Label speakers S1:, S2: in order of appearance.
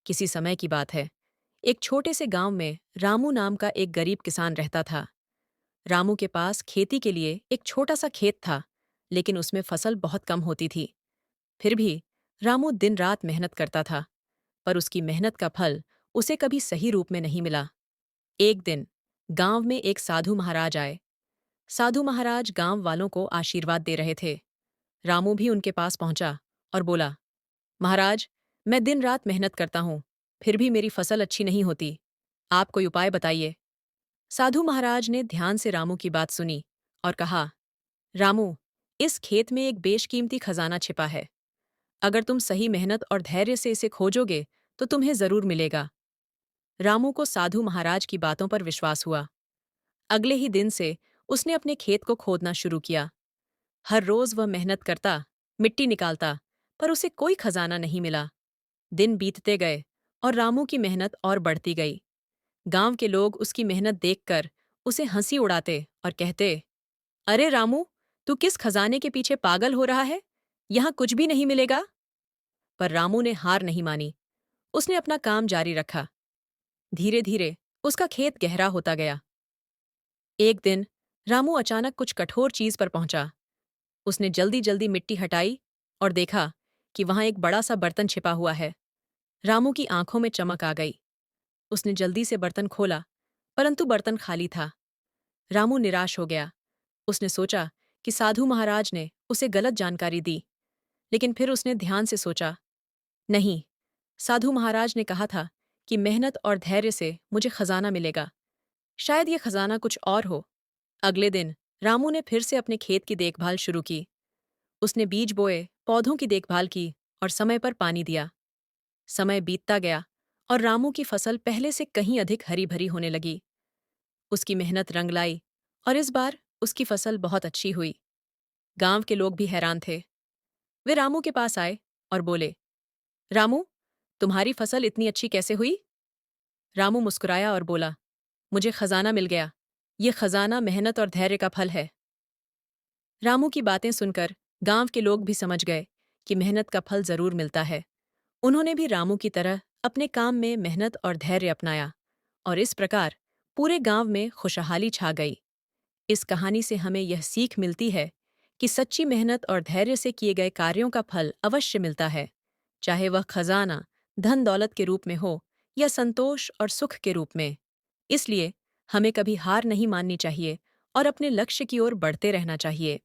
S1: किसी समय की बात है। एक छोटे से गांव में रामू नाम का एक गरीब किसान रहता था। रामू के पास खेती के लिए एक छोटा सा खेत था, लेकिन उसमें फसल बहुत कम होती थी। फिर भी रामू दिन रात मेहनत करता था, पर उसकी मेहनत का फल उसे कभी सही रूप में नहीं मिला। एक दिन गांव में एक साधु महाराज आए। साधु महाराज गांव वालों को आशीर्वाद दे रहे थे। रामू भी उनके पास पहुंचा और बोला, महाराज, मैं दिन रात मेहनत करता हूं, फिर भी मेरी फसल अच्छी नहीं होती। आप कोई उपाय बताइए। साधु महाराज ने ध्यान से रामू की बात सुनी और कहा, रामू, इस खेत में एक बेशकीमती खजाना छिपा है। अगर तुम सही मेहनत और धैर्य से इसे खोजोगे तो तुम्हें जरूर मिलेगा। रामू को साधु महाराज की बातों पर विश्वास हुआ। अगले ही दिन से उसने अपने खेत को खोदना शुरू किया। हर रोज वह मेहनत करता, मिट्टी निकालता, पर उसे कोई खजाना नहीं मिला। दिन बीतते गए और रामू की मेहनत और बढ़ती गई। गांव के लोग उसकी मेहनत देखकर उसे हंसी उड़ाते और कहते, अरे रामू, तू किस खजाने के पीछे पागल हो रहा है? यहां कुछ भी नहीं मिलेगा। पर रामू ने हार नहीं मानी। उसने अपना काम जारी रखा। धीरे धीरे उसका खेत गहरा होता गया। एक दिन रामू अचानक कुछ कठोर चीज पर पहुंचा। उसने जल्दी जल्दी मिट्टी हटाई और देखा कि वहां एक बड़ा सा बर्तन छिपा हुआ है। रामू की आंखों में चमक आ गई। उसने जल्दी से बर्तन खोला, परंतु बर्तन खाली था। रामू निराश हो गया। उसने सोचा कि साधु महाराज ने उसे गलत जानकारी दी, लेकिन फिर उसने ध्यान से सोचा, नहीं, साधु महाराज ने कहा था कि मेहनत और धैर्य से मुझे खजाना मिलेगा। शायद ये खजाना कुछ और हो। अगले दिन रामू ने फिर से अपने खेत की देखभाल शुरू की। उसने बीज बोए, पौधों की देखभाल की और समय पर पानी दिया। समय बीतता गया और रामू की फसल पहले से कहीं अधिक हरी भरी होने लगी। उसकी मेहनत रंग लाई और इस बार उसकी फसल बहुत अच्छी हुई। गांव के लोग भी हैरान थे। वे रामू के पास आए और बोले, रामू, तुम्हारी फसल इतनी अच्छी कैसे हुई? रामू मुस्कुराया और बोला, मुझे खजाना मिल गया। ये खजाना मेहनत और धैर्य का फल है। रामू की बातें सुनकर गांव के लोग भी समझ गए कि मेहनत का फल जरूर मिलता है। उन्होंने भी रामू की तरह अपने काम में मेहनत और धैर्य अपनाया और इस प्रकार पूरे गांव में खुशहाली छा गई। इस कहानी से हमें यह सीख मिलती है कि सच्ची मेहनत और धैर्य से किए गए कार्यों का फल अवश्य मिलता है, चाहे वह खजाना, धन दौलत के रूप में हो या संतोष और सुख के रूप में। इसलिए हमें कभी हार नहीं माननी चाहिए और अपने लक्ष्य की ओर बढ़ते रहना चाहिए।